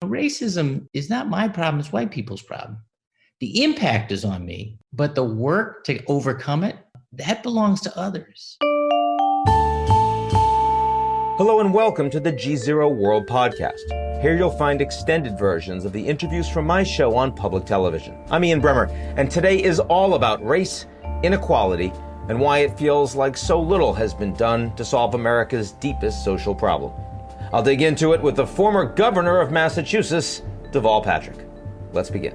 Racism is not my problem, it's white people's problem. The impact is on me, but the work to overcome it, that belongs to others. Hello and welcome to the GZERO World podcast. Here you'll find extended versions of the interviews from my show on public television. I'm Ian Bremmer, and today is all about race, inequality, and why it feels like so little has been done to solve America's deepest social problem. I'll dig into it with the former governor of Massachusetts, Deval Patrick. Let's begin.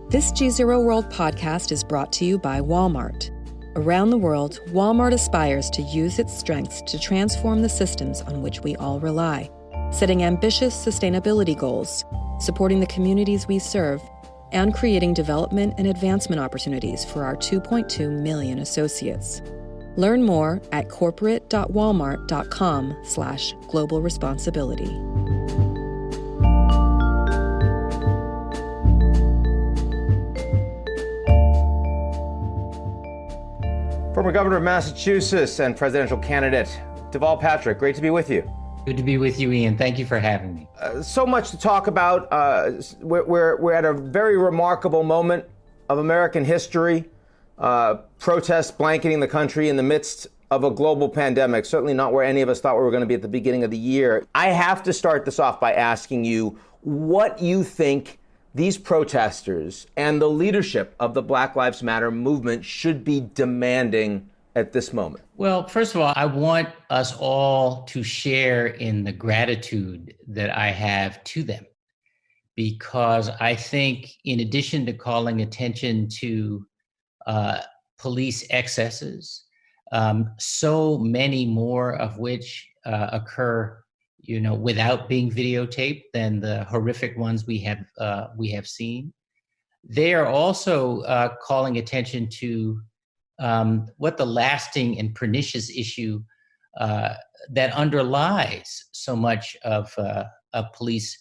This GZERO World podcast is brought to you by Walmart. Around the world, Walmart aspires to use its strengths to transform the systems on which we all rely, setting ambitious sustainability goals, supporting the communities we serve, and creating development and advancement opportunities for our 2.2 million associates. Learn more at corporate.walmart.com/global responsibility. Former governor of Massachusetts and presidential candidate, Deval Patrick, great to be with you. Good to be with you, Ian. Thank you for having me. So much to talk about. We're at a very remarkable moment of American history. Protests blanketing the country in the midst of a global pandemic, certainly not where any of us thought we were going to be at the beginning of the year. I have to start this off by asking you what you think these protesters and the leadership of the Black Lives Matter movement should be demanding at this moment. Well, first of all, I want us all to share in the gratitude that I have to them, because I think in addition to calling attention to police excesses, so many more of which occur, without being videotaped than the horrific ones we have seen. They are also calling attention to what the lasting and pernicious issue that underlies so much of police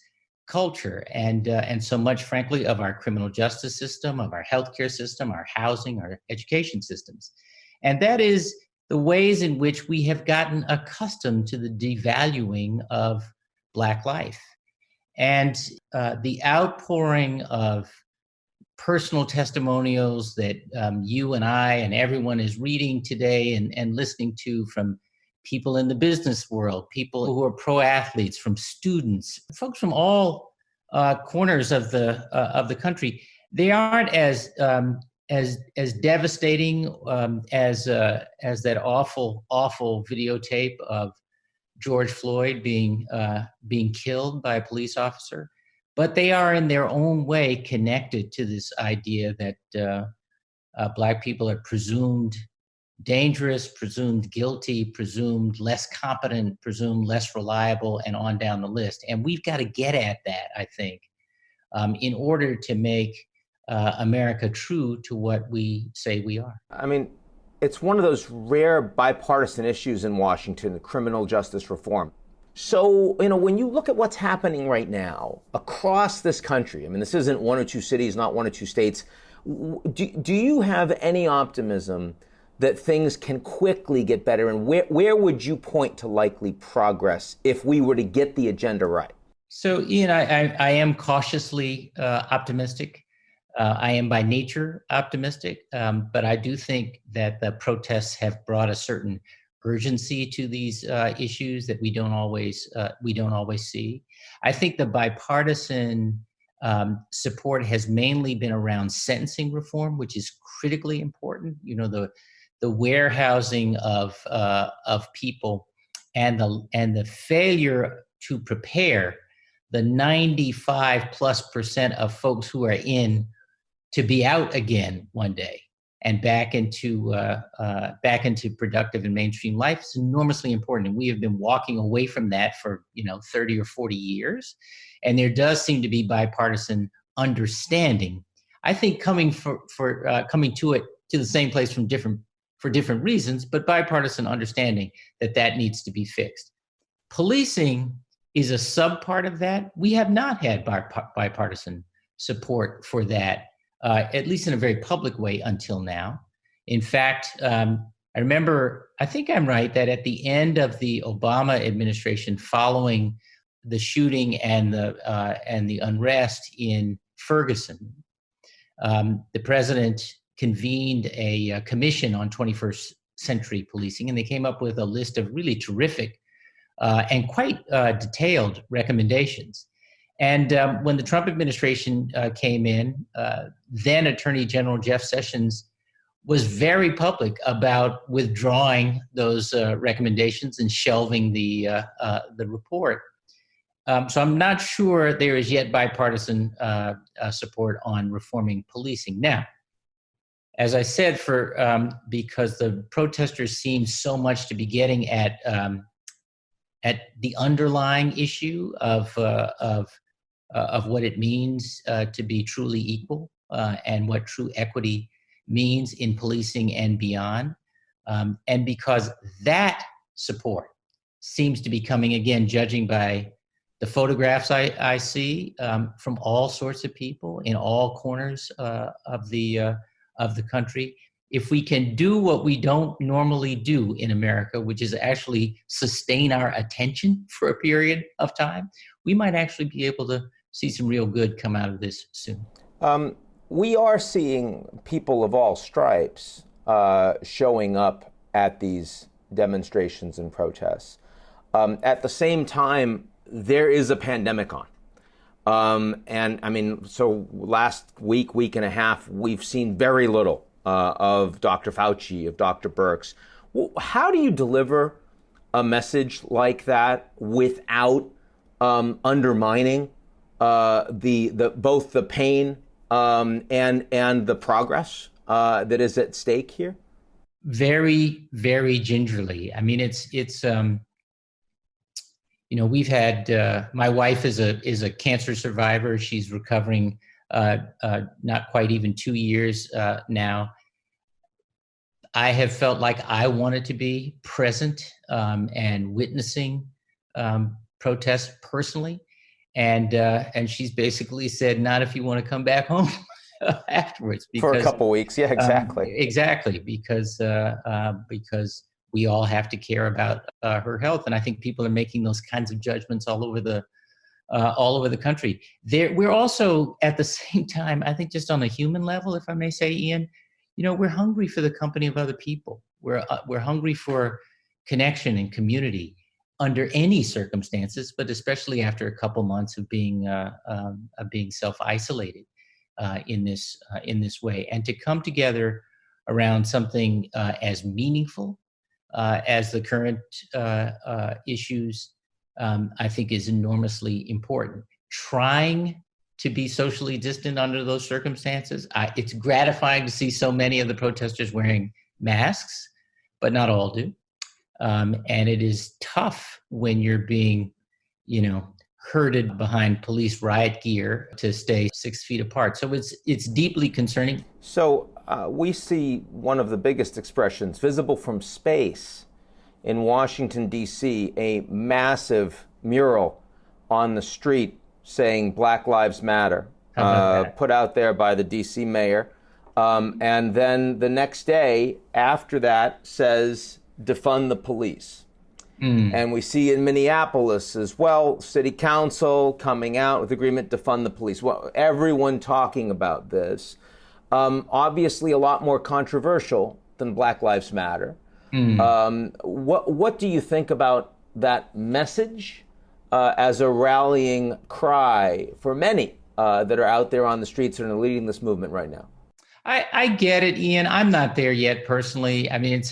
culture and so much, frankly, of our criminal justice system, of our healthcare system, our housing, our education systems. And that is the ways in which we have gotten accustomed to the devaluing of Black life. And the outpouring of personal testimonials that you and I and everyone is reading today and listening to from people in the business world, people who are pro athletes, from students, folks from all corners of the country. They aren't as devastating as that awful videotape of George Floyd being killed by a police officer, but they are in their own way connected to this idea that Black people are presumed dangerous, presumed guilty, presumed less competent, presumed less reliable, and on down the list. And we've got to get at that, I think, in order to make America true to what we say we are. I mean, it's one of those rare bipartisan issues in Washington, criminal justice reform. So, when you look at what's happening right now across this country, I mean, this isn't one or two cities, not one or two states. Do you have any optimism that things can quickly get better? And where would you point to likely progress if we were to get the agenda right? So, Ian, I am cautiously optimistic. I am by nature optimistic, but I do think that the protests have brought a certain urgency to these issues that we don't always see. I think the bipartisan support has mainly been around sentencing reform, which is critically important. The warehousing of people and the failure to prepare the 95+% of folks who are in to be out again one day and back into productive and mainstream life is enormously important. And we have been walking away from that for 30 or 40 years. And there does seem to be bipartisan understanding. I think coming to the same place for different reasons, but bipartisan understanding that needs to be fixed. Policing is a subpart of that. We have not had bipartisan support for that, at least in a very public way until now. In fact, I remember, I think I'm right, that at the end of the Obama administration, following the shooting and the unrest in Ferguson, the president convened a commission on 21st century policing, and they came up with a list of really terrific and quite detailed recommendations. And when the Trump administration came in, then Attorney General Jeff Sessions was very public about withdrawing those recommendations and shelving the report. So I'm not sure there is yet bipartisan support on reforming policing. Now, as I said, because the protesters seem so much to be getting at the underlying issue of what it means to be truly equal and what true equity means in policing and beyond. And because that support seems to be coming, again, judging by the photographs I see from all sorts of people in all corners of the country. If we can do what we don't normally do in America, which is actually sustain our attention for a period of time, we might actually be able to see some real good come out of this soon. We are seeing people of all stripes showing up at these demonstrations and protests. At the same time, there is a pandemic on. And I mean, so last week and a half, we've seen very little of Dr. Fauci, of Dr. Birx. How do you deliver a message like that without undermining both the pain and the progress that is at stake here? Very, very gingerly. I mean, it's we've had, my wife is a cancer survivor. She's recovering not quite even 2 years now. I have felt like I wanted to be present and witnessing protests personally. And she's basically said, not if you want to come back home afterwards. Because, for a couple of weeks. Yeah, exactly. Exactly. Because we all have to care about her health. And I think people are making those kinds of judgments all over the country. We're also, at the same time, I think just on a human level, if I may say, Ian, we're hungry for the company of other people. We're hungry for connection and community under any circumstances, but especially after a couple months of being self-isolated in this way, and to come together around something as meaningful as the current issues, I think is enormously important. Trying to be socially distant under those circumstances, it's gratifying to see so many of the protesters wearing masks, but not all do. And it is tough when you're being, herded behind police riot gear to stay 6 feet apart. So it's deeply concerning. So we see one of the biggest expressions visible from space in Washington, D.C., a massive mural on the street saying Black Lives Matter, put out there by the D.C. mayor. And then the next day after that says, defund the police. And we see in Minneapolis as well, city council coming out with agreement to defund the police. Well, everyone talking about this. Obviously a lot more controversial than Black Lives Matter. What do you think about that message as a rallying cry for many that are out there on the streets and are leading this movement right now? I get it, Ian. I'm not there yet personally. I mean,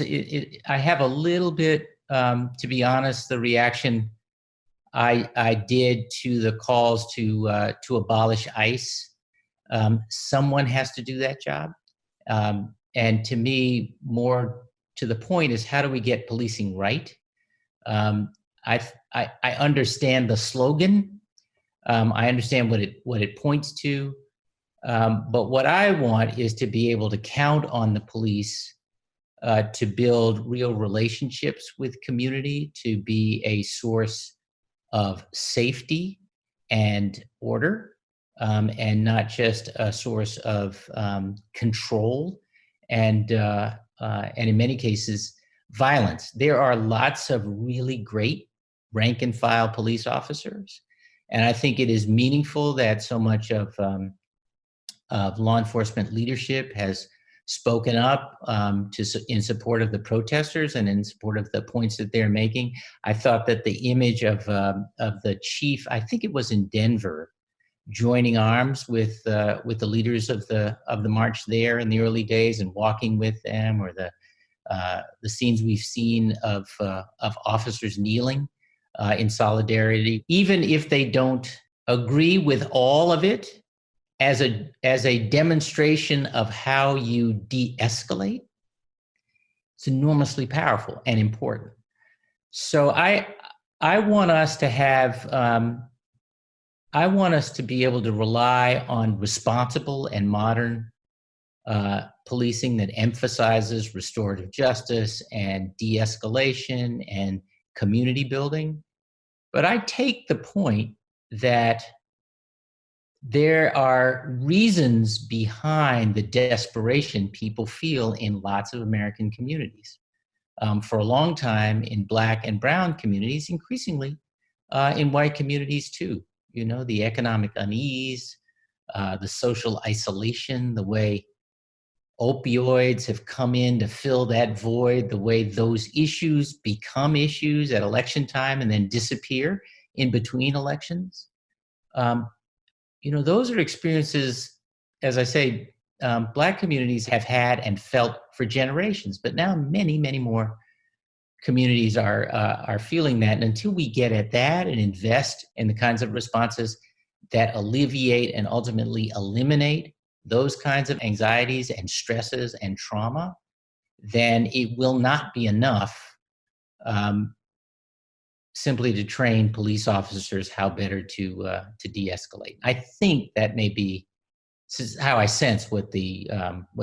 I have a little bit, to be honest, the reaction I did to the calls to abolish ICE. Someone has to do that job. And to me, more to the point is, how do we get policing right? I understand the slogan. I understand what it points to. But what I want is to be able to count on the police to build real relationships with community, to be a source of safety and order, and not just a source of control and and in many cases, violence. There are lots of really great rank and file police officers. And I think it is meaningful that so much of law enforcement leadership has spoken up in support of the protesters and in support of the points that they're making. I thought that the image of the chief, I think it was in Denver, joining arms with the leaders of the march there in the early days and walking with them, or the scenes we've seen of officers kneeling in solidarity, even if they don't agree with all of it, as a demonstration of how you de-escalate. It's enormously powerful and important. So I want us to have. I want us to be able to rely on responsible and modern policing that emphasizes restorative justice and de-escalation and community building. But I take the point that there are reasons behind the desperation people feel in lots of American communities. For a long time in Black and brown communities, increasingly in white communities too. You know, the economic unease, the social isolation, the way opioids have come in to fill that void, the way those issues become issues at election time and then disappear in between elections. You know, those are experiences, as I say, Black communities have had and felt for generations, but now many, many more communities are feeling that. And until we get at that and invest in the kinds of responses that alleviate and ultimately eliminate those kinds of anxieties and stresses and trauma, then it will not be enough simply to train police officers how better to de-escalate. I think that may be, this is how I sense what the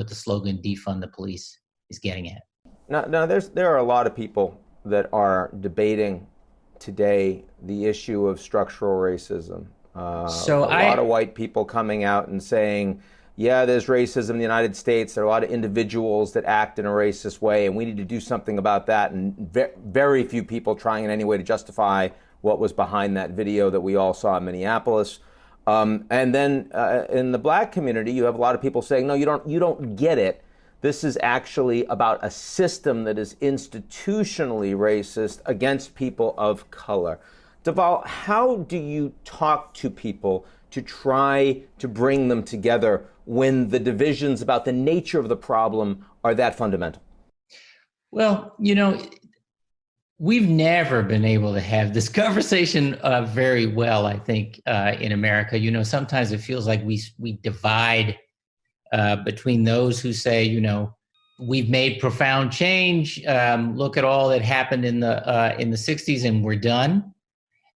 slogan "Defund the Police" is getting at. Now, there are a lot of people that are debating today the issue of structural racism. A lot of white people coming out and saying, yeah, there's racism in the United States. There are a lot of individuals that act in a racist way, and we need to do something about that. And very few people trying in any way to justify what was behind that video that we all saw in Minneapolis. And then in the Black community, you have a lot of people saying, no, you don't get it. This is actually about a system that is institutionally racist against people of color. Deval, how do you talk to people to try to bring them together when the divisions about the nature of the problem are that fundamental? Well, you know, we've never been able to have this conversation very well, I think, in America. You know, sometimes it feels like we divide between those who say, you know, we've made profound change. Look at all that happened in the 60s and we're done.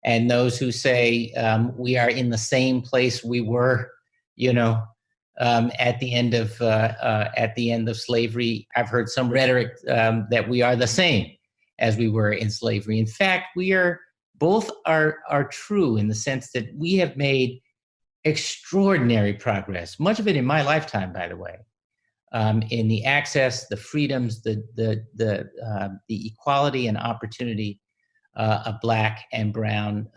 And those who say we are in the same place we were, you know, at the end of slavery. I've heard some rhetoric that we are the same as we were in slavery. In fact, both are true in the sense that we have made extraordinary progress, much of it in my lifetime, by the way, in the access, the freedoms, the equality and opportunity of Black and brown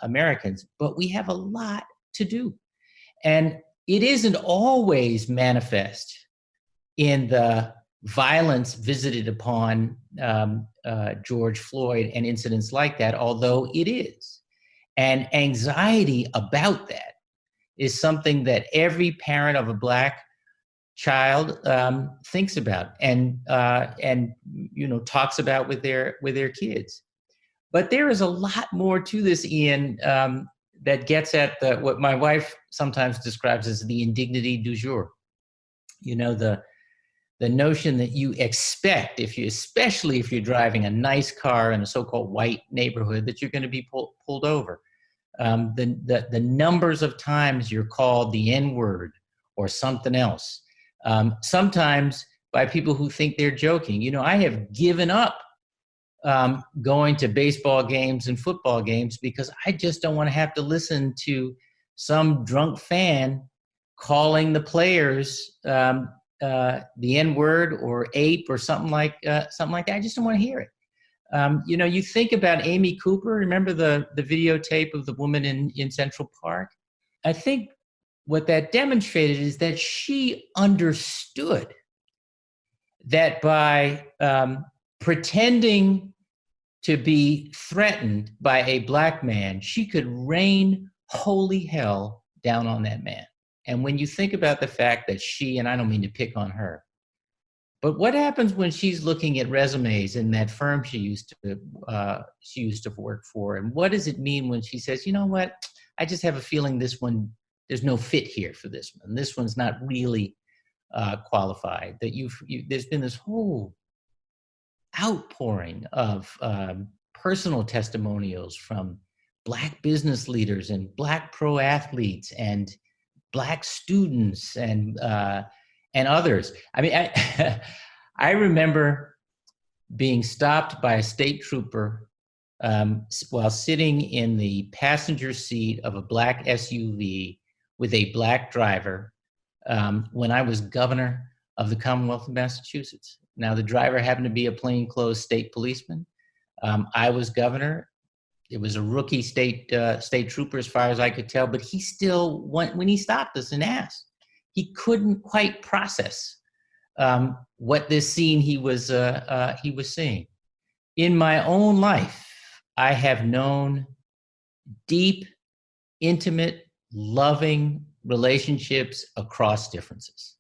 Americans. But we have a lot to do. And it isn't always manifest in the violence visited upon George Floyd and incidents like that, although it is. And anxiety about that is something that every parent of a Black child thinks about and you know, talks about with their kids. But there is a lot more to this, Ian, that gets at what my wife sometimes describes as the indignity du jour. You know, the notion that you expect, especially if you're driving a nice car in a so-called white neighborhood, that you're going to be pulled over. The numbers of times you're called the N-word or something else, sometimes by people who think they're joking. You know, I have given up going to baseball games and football games because I just don't want to have to listen to some drunk fan calling the players the N-word or ape or something like that. I just don't want to hear it. You think about Amy Cooper. Remember the videotape of the woman in Central Park? I think what that demonstrated is that she understood that by pretending to be threatened by a black man, she could rain holy hell down on that man. And when you think about the fact that and I don't mean to pick on her, but what happens when she's looking at resumes in that firm she used to work for? And what does it mean when she says, you know what, I just have a feeling this one, there's no fit here for this one. This one's not really qualified. That there's been this whole outpouring of personal testimonials from Black business leaders and Black pro athletes and Black students and others. I mean, I remember being stopped by a state trooper while sitting in the passenger seat of a Black SUV with a Black driver when I was governor of the Commonwealth of Massachusetts. Now, the driver happened to be a plainclothes state policeman. I was governor. It was a rookie state trooper, as far as I could tell, but he still, when he stopped us and asked, he couldn't quite process what this scene he was seeing. In my own life, I have known deep, intimate, loving relationships across differences.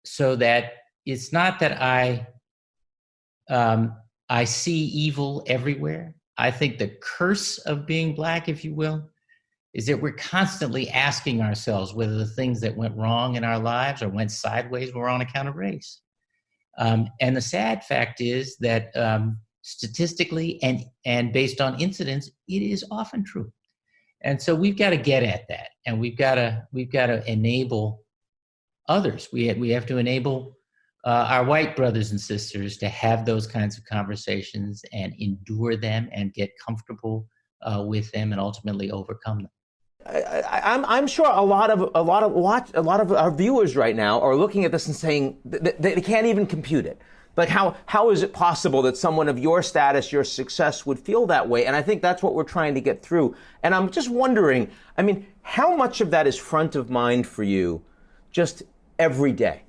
So that it's not that I see evil everywhere. I think the curse of being Black, if you will, is that we're constantly asking ourselves whether the things that went wrong in our lives or went sideways were on account of race. And the sad fact is that statistically and based on incidents, it is often true. And so we've got to get at that, and we've got to enable others. We have to enable our white brothers and sisters to have those kinds of conversations and endure them and get comfortable with them and ultimately overcome them. I'm sure a lot of our viewers right now are looking at this and saying they can't even compute it. Like, how is it possible that someone of your status, your success, would feel that way? And I think that's what we're trying to get through. And I'm just wondering, I mean, how much of that is front of mind for you just every day?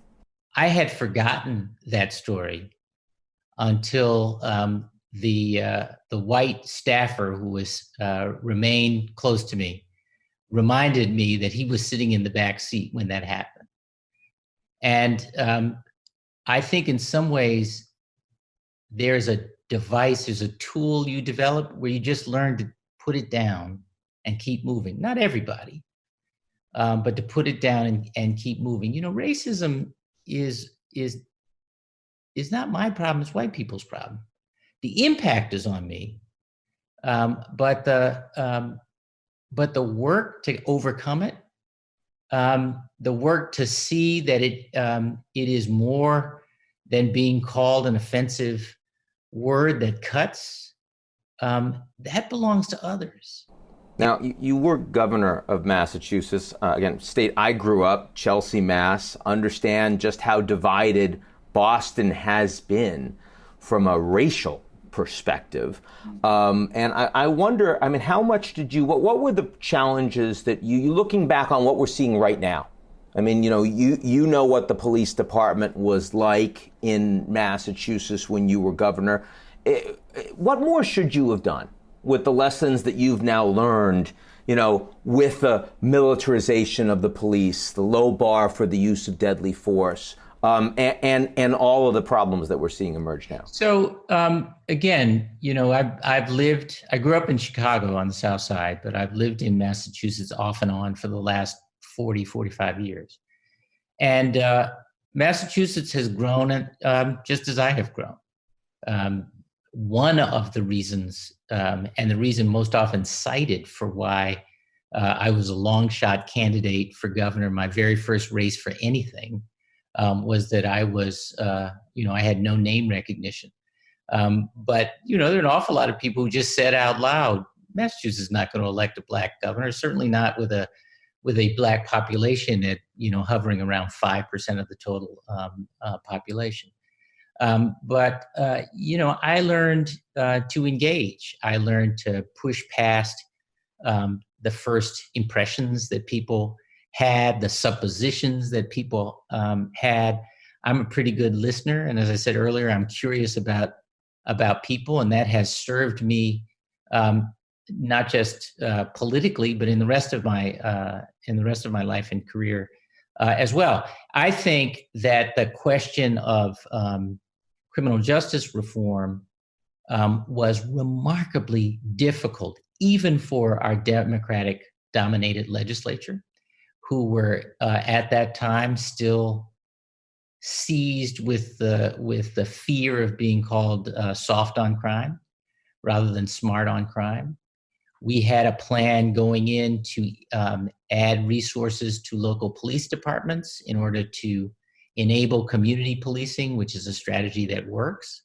I had forgotten that story until the white staffer who was remained close to me reminded me that he was sitting in the back seat when that happened. And I think in some ways there's a device, there's a tool you develop where you just learn to put it down and keep moving. Not everybody, but to put it down and keep moving. You know, racism is not my problem, it's white people's problem. The impact is on me, but the work to overcome it, the work to see that it is more than being called an offensive word that cuts, that belongs to others. Now, you were governor of Massachusetts, again, state I grew up, Chelsea, Mass. Understand just how divided Boston has been from a racial perspective. And I wonder, I mean, how much did you, what were the challenges that you looking back on what we're seeing right now? I mean, you know what the police department was like in Massachusetts when you were governor. What more should you have done with the lessons that you've now learned, with the militarization of the police, the low bar for the use of deadly force, and all of the problems that we're seeing emerge now? So again, I grew up in Chicago on the South Side, but I've lived in Massachusetts off and on for the last 40, 45 years. And Massachusetts has grown just as I have grown. One of the reasons, and the reason most often cited for why I was a long shot candidate for governor, my very first race for anything, was that I was, I had no name recognition. But, there are an awful lot of people who just said out loud, Massachusetts is not going to elect a black governor, certainly not with with a Black population at, hovering around 5% of the total population. But I learned to engage. I learned to push past the first impressions that people had, the suppositions that people had. I'm a pretty good listener, and as I said earlier, I'm curious about people, and that has served me not just politically, but in the rest of my life and career as well. I think that the question of criminal justice reform was remarkably difficult, even for our Democratic-dominated legislature, who were at that time still seized with the fear of being called soft on crime rather than smart on crime. We had a plan going in to add resources to local police departments in order to enable community policing, which is a strategy that works.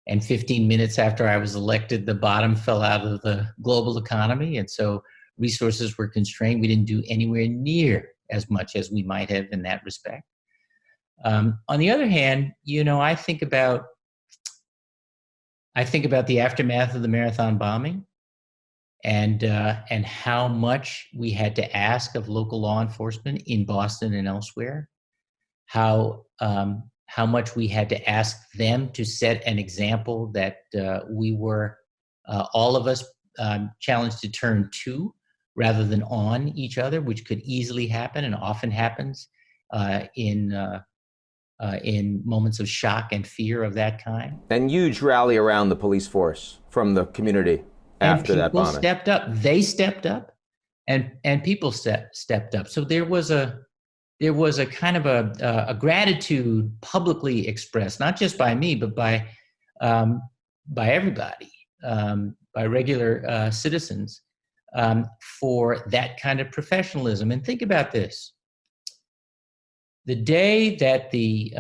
And 15 minutes after I was elected, the bottom fell out of the global economy. And so resources were constrained. We didn't do anywhere near as much as we might have in that respect. On the other hand, I think about the aftermath of the marathon bombing and how much we had to ask of local law enforcement in Boston and elsewhere, how much we had to ask them to set an example that we were, all of us, challenged to turn to rather than on each other, which could easily happen and often happens in moments of shock and fear of that kind. And huge rally around the police force from the community after that bombing. People stepped up. They stepped up, and people stepped up. So there was a kind of a gratitude publicly expressed, not just by me, but by everybody, by regular citizens, for that kind of professionalism. And think about this. The day that the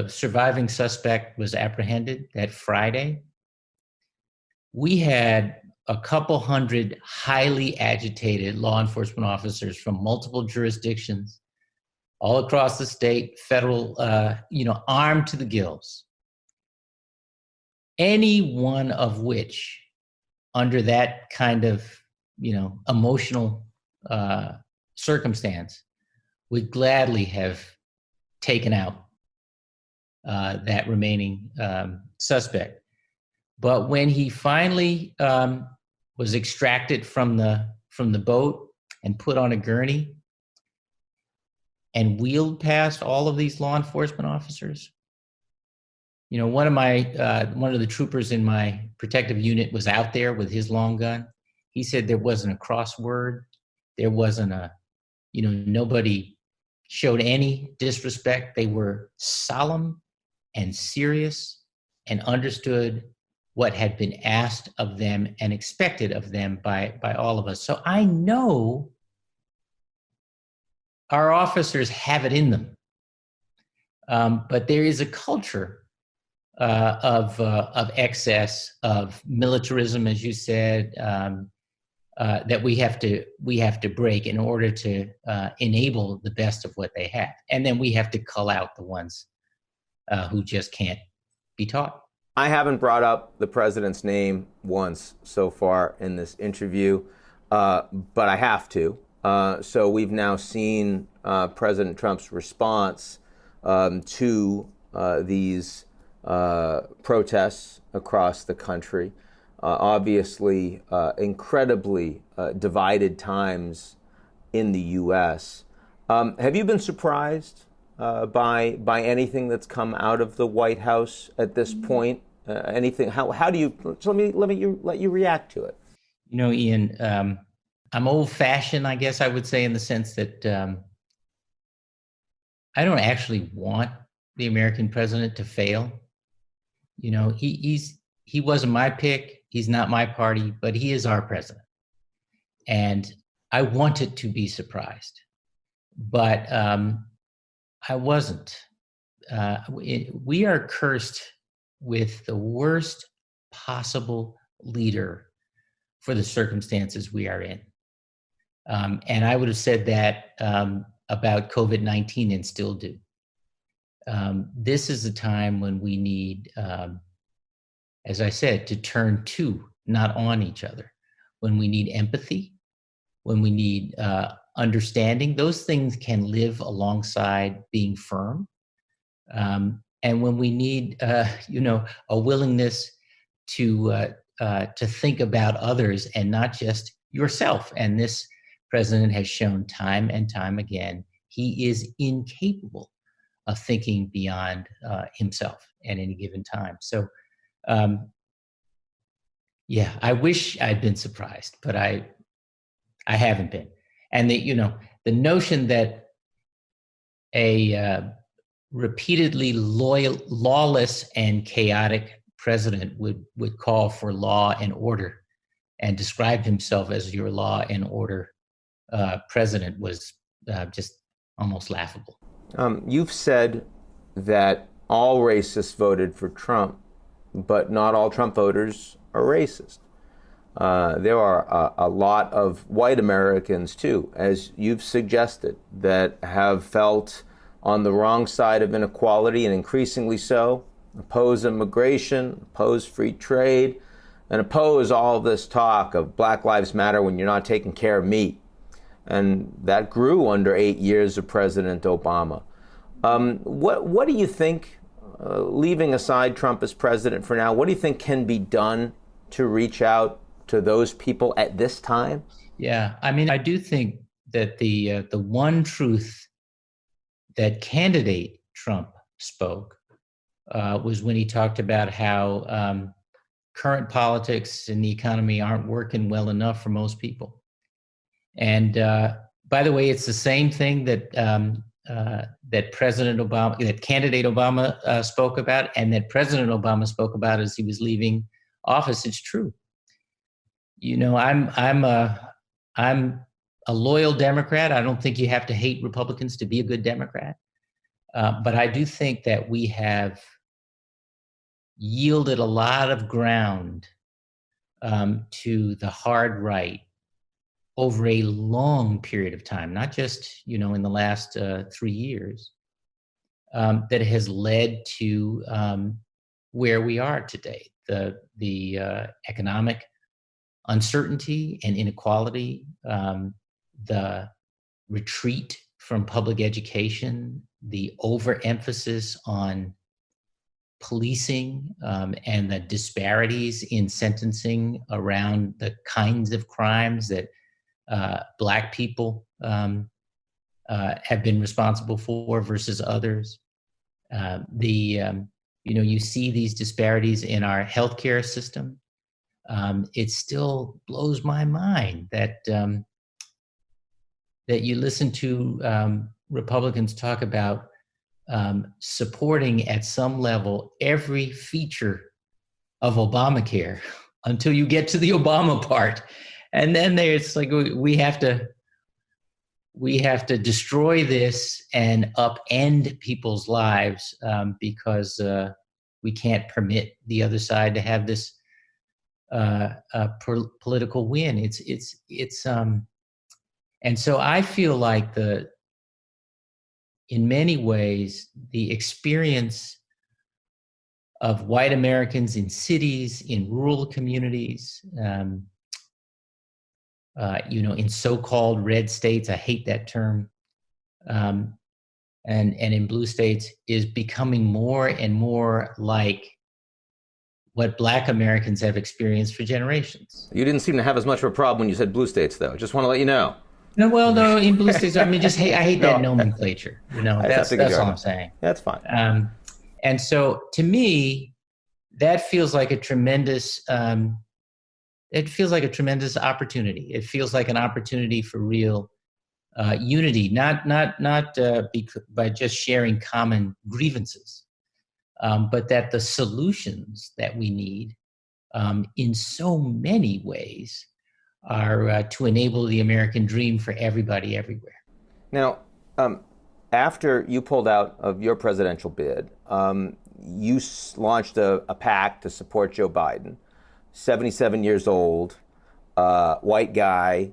surviving suspect was apprehended, that Friday, we had a couple hundred highly agitated law enforcement officers from multiple jurisdictions all across the state, federal, armed to the gills. Any one of which, under that kind of emotional circumstance, would gladly have taken out that remaining suspect. But when he finally was extracted from the boat and put on a gurney and wheeled past all of these law enforcement officers, one of the troopers in my protective unit was out there with his long gun. He said there wasn't a crossword. There wasn't nobody showed any disrespect. They were solemn and serious and understood what had been asked of them and expected of them by all of us. So I know our officers have it in them, but there is a culture of excess, of militarism, as you said, that we have to break in order to enable the best of what they have, and then we have to cull out the ones who just can't be taught. I haven't brought up the president's name once so far in this interview, but I have to. So we've now seen President Trump's response to these protests across the country. Obviously, incredibly divided times in the U.S. Have you been surprised by anything that's come out of the White House at this point? Anything? How do you? So let you react to it. Ian, I'm old-fashioned, I guess I would say, in the sense that I don't actually want the American president to fail. He wasn't my pick. He's not my party, but he is our president. And I wanted to be surprised, but I wasn't. We are cursed with the worst possible leader for the circumstances we are in. And I would have said that about COVID-19 and still do. This is a time when we need, as I said, to turn to, not on each other. When we need empathy, when we need understanding, those things can live alongside being firm. And when we need, a willingness to think about others and not just yourself. And this president has shown time and time again, he is incapable of thinking beyond himself at any given time. So, I wish I'd been surprised, but I haven't been. And the notion that a repeatedly lawless and chaotic president would call for law and order and describe himself as your law and order president was just almost laughable. You've said that all racists voted for Trump, but not all Trump voters are racist. There are a lot of white Americans, too, as you've suggested, that have felt on the wrong side of inequality, and increasingly so, oppose immigration, oppose free trade, and oppose all this talk of Black Lives Matter when you're not taking care of me. And that grew under 8 years of President Obama. What do you think, leaving aside Trump as president for now, what do you think can be done to reach out to those people at this time? Yeah, I mean, I do think that the one truth that candidate Trump spoke was when he talked about how current politics and the economy aren't working well enough for most people. And by the way, it's the same thing that President Obama, that candidate Obama spoke about, and that President Obama spoke about as he was leaving office. It's true. I'm a loyal Democrat. I don't think you have to hate Republicans to be a good Democrat. But I do think that we have yielded a lot of ground to the hard right over a long period of time, not just, in the last 3 years, that has led to where we are today. The economic uncertainty and inequality, the retreat from public education, the overemphasis on policing, and the disparities in sentencing around the kinds of crimes that Black people have been responsible for versus others. You see these disparities in our healthcare system. It still blows my mind that you listen to Republicans talk about supporting at some level every feature of Obamacare until you get to the Obama part. And then it's like, we have to destroy this and upend people's lives because we can't permit the other side to have this political win. And so I feel like in many ways, the experience of white Americans in cities, in rural communities, in so-called red states, I hate that term, and in blue states, is becoming more and more like what Black Americans have experienced for generations. You didn't seem to have as much of a problem when you said blue states, though. Just want to let you know. No, in blue states, I hate that nomenclature. That's all I'm saying. That's fine. And so, to me, that feels like a tremendous. It feels like a tremendous opportunity. It feels like an opportunity for real unity, not by just sharing common grievances, but that the solutions that we need, in so many ways, are to enable the American dream for everybody, everywhere. Now, after you pulled out of your presidential bid, you launched a PAC to support Joe Biden, 77 years old, white guy,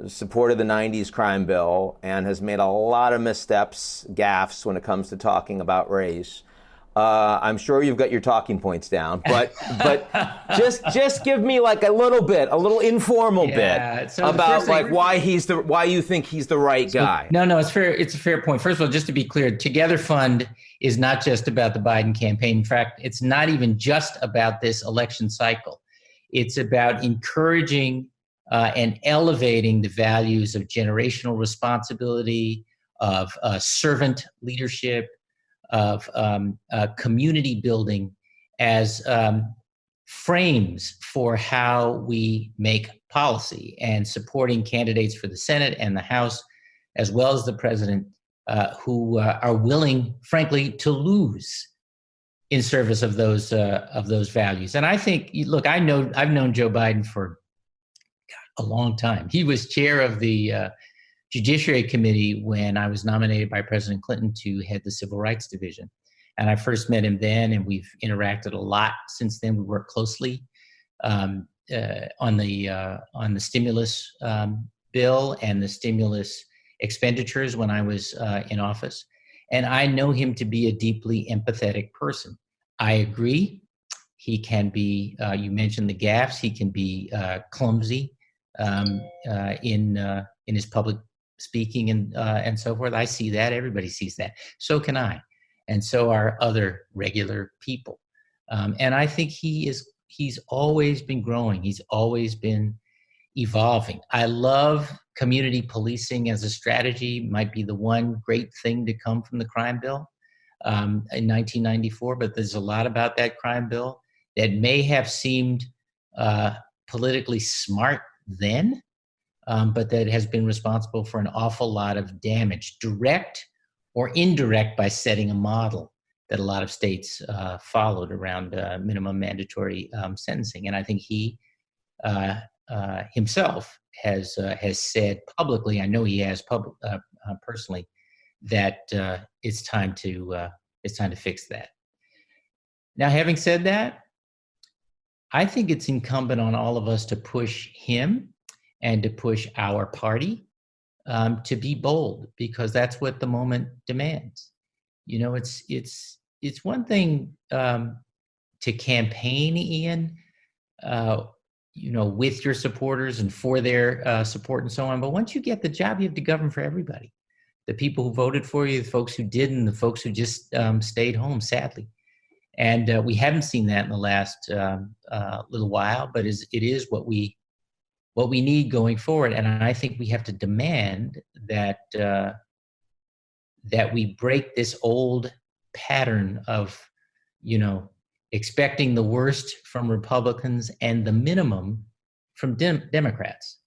supported the 90s crime bill, and has made a lot of missteps, gaffes, when it comes to talking about race. I'm sure you've got your talking points down, but just give me like a little informal bit so about like why you think he's the right guy. No, it's fair. It's a fair point. First of all, just to be clear, Together Fund is not just about the Biden campaign. In fact, it's not even just about this election cycle. It's about encouraging and elevating the values of generational responsibility, of servant leadership, of community building as frames for how we make policy, and supporting candidates for the Senate and the House, as well as the president, who are willing, frankly, to lose in service of those values. And I think, look, I've known Joe Biden for a long time. He was chair of the Judiciary Committee when I was nominated by President Clinton to head the Civil Rights Division. And I first met him then, and we've interacted a lot since then. We worked closely on the stimulus bill and the stimulus expenditures when I was in office. And I know him to be a deeply empathetic person. I agree. He can be, you mentioned the gaffes, he can be clumsy in his public speaking and so forth. I see that. Everybody sees that. So can I. And so are other regular people. And I think he's always been growing. He's always been evolving. I love community policing as a strategy. Might be the one great thing to come from the crime bill in 1994, but there's a lot about that crime bill that may have seemed politically smart then, but that has been responsible for an awful lot of damage, direct or indirect, by setting a model that a lot of states followed around minimum mandatory sentencing. And I think he himself has said publicly, I know he has personally, that it's time to fix that. Now, having said that, I think it's incumbent on all of us to push him and to push our party to be bold, because that's what the moment demands. You know, it's one thing to campaign, Ian, with your supporters and for their support and so on. But once you get the job, you have to govern for everybody. The people who voted for you, the folks who didn't, the folks who just stayed home, sadly. And we haven't seen that in the last little while, but it is what we need going forward. And I think we have to demand that we break this old pattern of, expecting the worst from Republicans and the minimum from Democrats,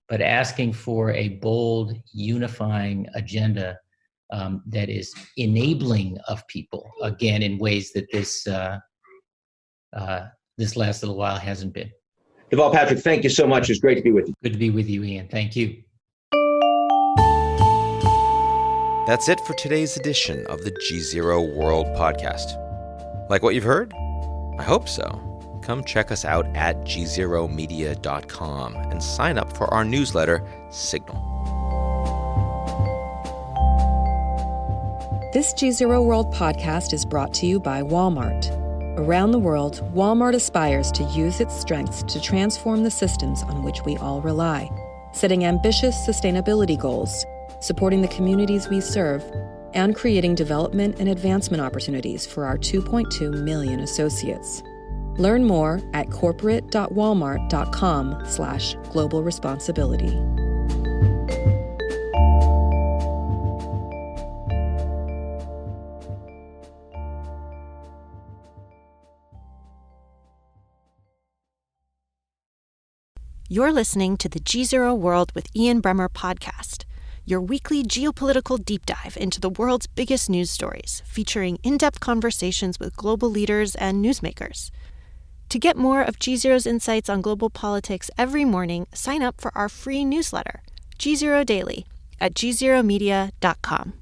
but asking for a bold, unifying agenda that is enabling of people, again, in ways that this last little while hasn't been. Deval Patrick, thank you so much. It's great to be with you. Good to be with you, Ian. Thank you. That's it for today's edition of the GZERO World podcast. Like what you've heard? I hope so. Come check us out at gzeromedia.com and sign up for our newsletter, Signal. This GZERO World podcast is brought to you by Walmart. Around the world, Walmart aspires to use its strengths to transform the systems on which we all rely, setting ambitious sustainability goals, supporting the communities we serve, and creating development and advancement opportunities for our 2.2 million associates. Learn more at corporate.walmart.com/global responsibility. You're listening to the GZERO World with Ian Bremmer podcast, your weekly geopolitical deep dive into the world's biggest news stories, featuring in-depth conversations with global leaders and newsmakers. To get more of GZERO's insights on global politics every morning, sign up for our free newsletter, GZERO Daily, at gzeromedia.com.